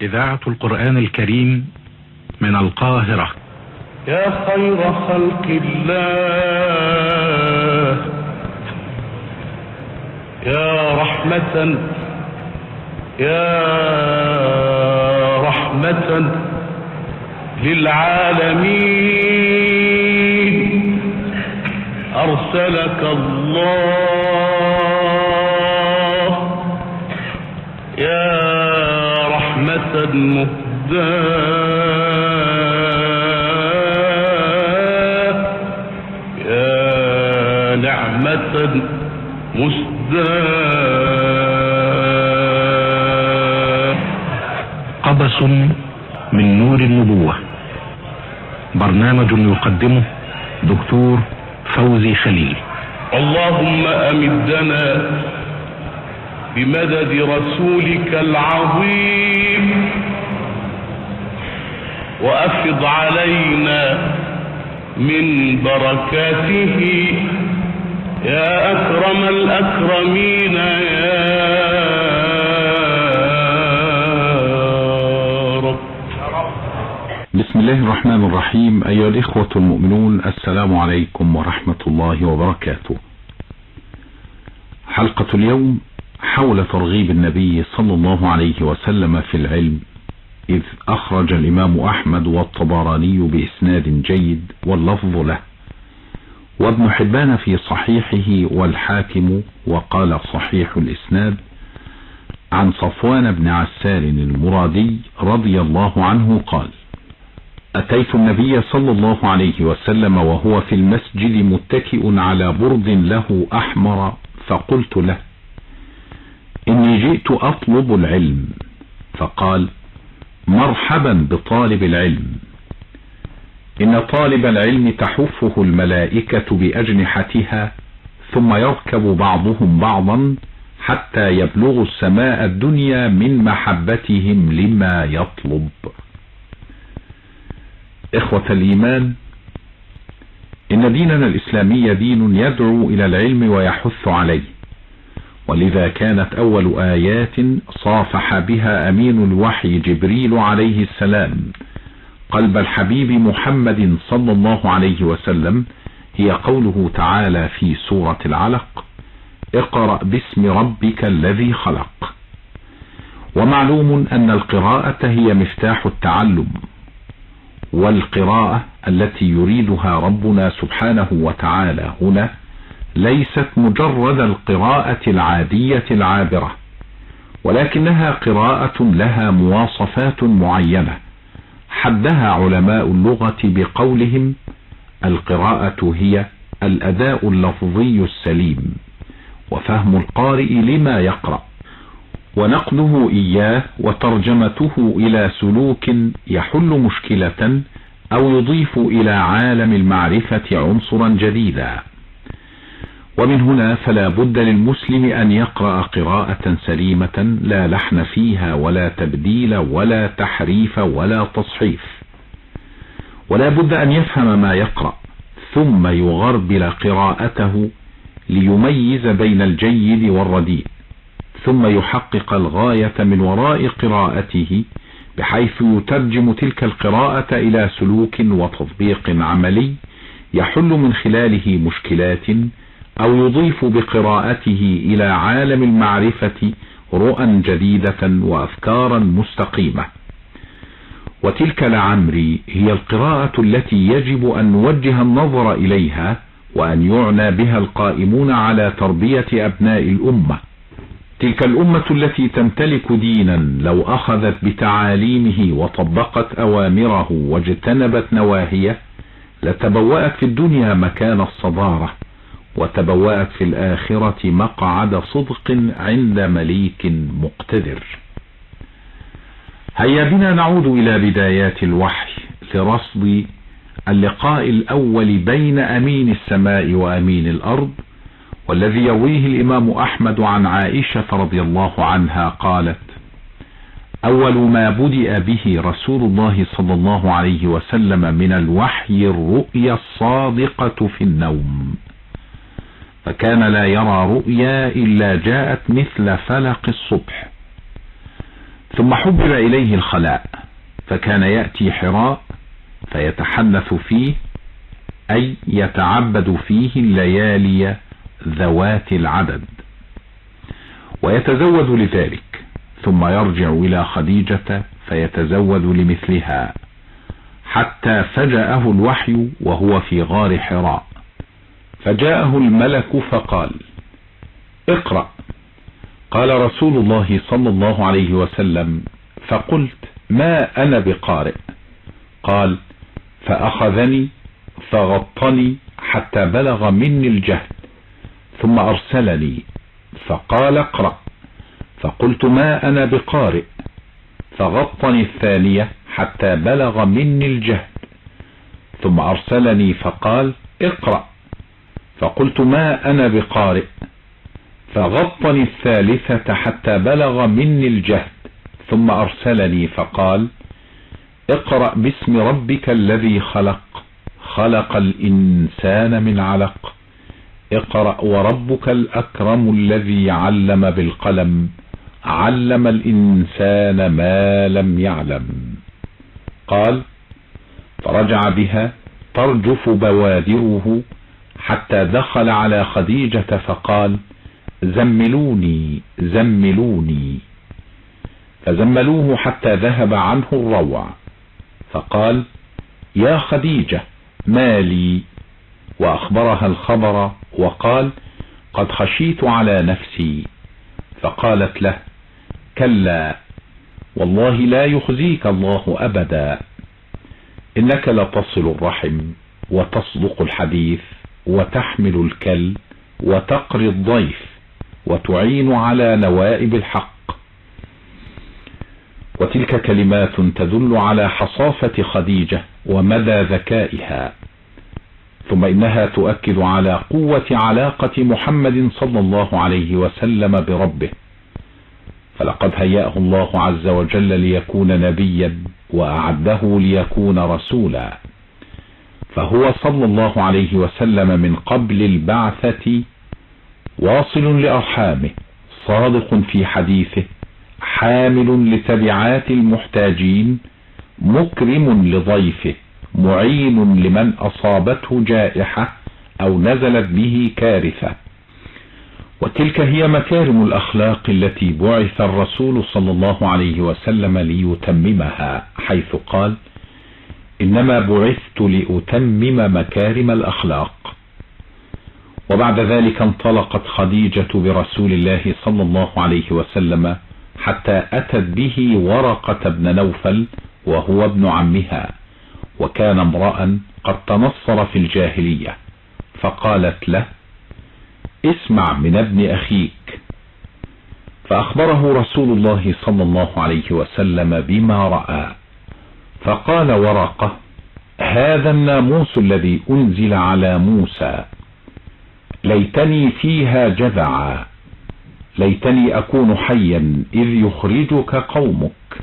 إذاعة القرآن الكريم من القاهرة. يا خير خلق الله، يا رحمة للعالمين، أرسلك الله يا رحمة مهداة، يا نعمة مسداة. قبس من نور النبوة، برنامج يقدمه دكتور فوزي خليل. اللهم أمدنا بمدد رسولك العظيم، وأفض علينا من بركاته يا أكرم الأكرمين يا رب. بسم الله الرحمن الرحيم. أيها الإخوة المؤمنون، السلام عليكم ورحمة الله وبركاته. حلقة اليوم حول ترغيب النبي صلى الله عليه وسلم في العلم، إذ أخرج الإمام أحمد والطبراني بإسناد جيد واللفظ له، وابن حبان في صحيحه، والحاكم وقال صحيح الإسناد، عن صفوان بن عسال المرادي رضي الله عنه قال: أتيت النبي صلى الله عليه وسلم وهو في المسجد متكئ على برد له أحمر، فقلت له: إني جئت أطلب العلم. فقال: مرحبا بطالب العلم، إن طالب العلم تحفه الملائكة بأجنحتها، ثم يركب بعضهم بعضا حتى يبلغوا السماء الدنيا من محبتهم لما يطلب. إخوة الإيمان، إن ديننا الإسلامي دين يدعو إلى العلم ويحث عليه، ولذا كانت أول آيات صافح بها أمين الوحي جبريل عليه السلام قلب الحبيب محمد صلى الله عليه وسلم هي قوله تعالى في سورة العلق: اقرأ باسم ربك الذي خلق. ومعلوم أن القراءة هي مفتاح التعلم، والقراءة التي يريدها ربنا سبحانه وتعالى هنا ليست مجرد القراءة العادية العابرة، ولكنها قراءة لها مواصفات معينة حدها علماء اللغة بقولهم: القراءة هي الأداء اللفظي السليم، وفهم القارئ لما يقرأ، ونقله إياه وترجمته إلى سلوك يحل مشكلة أو يضيف إلى عالم المعرفة عنصرا جديدا. ومن هنا فلا بد للمسلم أن يقرأ قراءة سليمة لا لحن فيها ولا تبديل ولا تحريف ولا تصحيف، ولا بد أن يفهم ما يقرأ ثم يغربل قراءته ليميز بين الجيد والرديء، ثم يحقق الغاية من وراء قراءته بحيث يترجم تلك القراءة إلى سلوك وتطبيق عملي يحل من خلاله مشكلات، أو يضيف بقراءته إلى عالم المعرفة رؤى جديدة وأفكارا مستقيمة. وتلك لعمري هي القراءة التي يجب أن نوجه النظر إليها، وأن يعنى بها القائمون على تربية أبناء الأمة. تلك الأمة التي تمتلك دينا لو أخذت بتعاليمه وطبقت أوامره واجتنبت نواهيه لتبوأت في الدنيا مكان الصدارة، وتبوأت في الآخرة مقعد صدق عند مليك مقتدر. هيا بنا نعود إلى بدايات الوحي لرصد اللقاء الأول بين أمين السماء وأمين الأرض، والذي يرويه الإمام أحمد عن عائشة رضي الله عنها قالت: أول ما بدأ به رسول الله صلى الله عليه وسلم من الوحي الرؤيا الصادقة في النوم، فكان لا يرى رؤيا إلا جاءت مثل فلق الصبح، ثم حبب إليه الخلاء، فكان يأتي حراء فيتحنث فيه، أي يتعبد فيه الليالي ذوات العدد، ويتزود لذلك، ثم يرجع إلى خديجة فيتزود لمثلها، حتى فجأه الوحي وهو في غار حراء، فجاءه الملك فقال: اقرأ. قال رسول الله صلى الله عليه وسلم: فقلت: ما أنا بقارئ. قال: فأخذني فغطني حتى بلغ مني الجهد، ثم أرسلني فقال: اقرأ. فقلت: ما أنا بقارئ. فغطني الثانية حتى بلغ مني الجهد، ثم أرسلني فقال: اقرأ. فقلت: ما أنا بقارئ. فغطني الثالثة حتى بلغ مني الجهد، ثم أرسلني فقال: اقرأ باسم ربك الذي خلق، خلق الإنسان من علق، اقرأ وربك الأكرم الذي علم بالقلم، علم الإنسان ما لم يعلم. قال: فرجع بها ترجف بوادره حتى دخل على خديجة فقال: زملوني زملوني. فزملوه حتى ذهب عنه الروع، فقال: يا خديجة ما لي؟ وأخبرها الخبر وقال: قد خشيت على نفسي. فقالت له: كلا والله لا يخزيك الله أبدا، إنك لتصل الرحم وتصدق الحديث وتحمل الكل وتقري الضيف وتعين على نوائب الحق. وتلك كلمات تدل على حصافة خديجة ومدى ذكائها. ثم إنها تؤكد على قوة علاقة محمد صلى الله عليه وسلم بربه، فلقد هيأه الله عز وجل ليكون نبيا وأعده ليكون رسولا، فهو صلى الله عليه وسلم من قبل البعثة واصل لأرحامه، صادق في حديثه، حامل لتبعات المحتاجين، مكرم لضيفه، معين لمن أصابته جائحة أو نزلت به كارثة. وتلك هي مكارم الأخلاق التي بعث الرسول صلى الله عليه وسلم ليتممها، حيث قال: إنما بعثت لأتمم مكارم الأخلاق. وبعد ذلك انطلقت خديجة برسول الله صلى الله عليه وسلم حتى أتت به ورقة بن نوفل وهو ابن عمها، وكان امرأ قد تنصر في الجاهلية، فقالت له: اسمع من ابن أخيك. فأخبره رسول الله صلى الله عليه وسلم بما رأى، فقال ورقة: هذا الناموس الذي أنزل على موسى، ليتني فيها جذعا، ليتني أكون حيا إذ يخرجك قومك.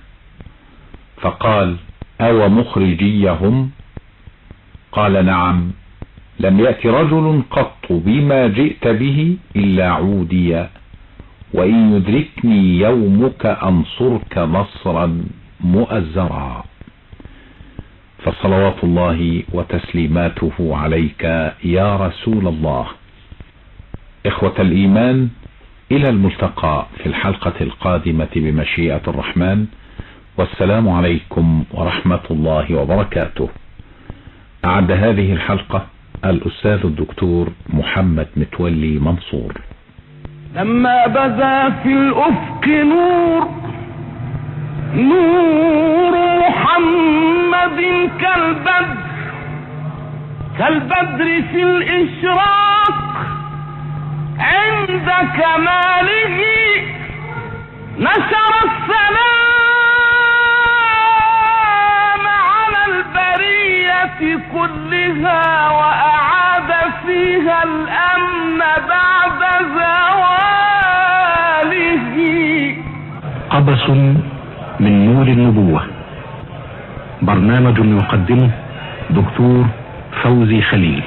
فقال: أو مخرجيهم؟ قال: نعم، لم يأت رجل قط بما جئت به إلا عودي، وإن يدركني يومك أنصرك نصرا مؤزرا. فصلوات الله وتسليماته عليك يا رسول الله. إخوة الإيمان، إلى الملتقى في الحلقة القادمة بمشيئة الرحمن، والسلام عليكم ورحمة الله وبركاته. أعد هذه الحلقة الأستاذ الدكتور محمد متولي منصور. لما بدا في الأفق نور محمد كالبدر في الإشراق، عند كماله نشر السلام على البرية كلها، وأعاد فيها الأمن بعد زواله. قبس من نور النبوة، برنامج يقدمه دكتور فوزي خليل.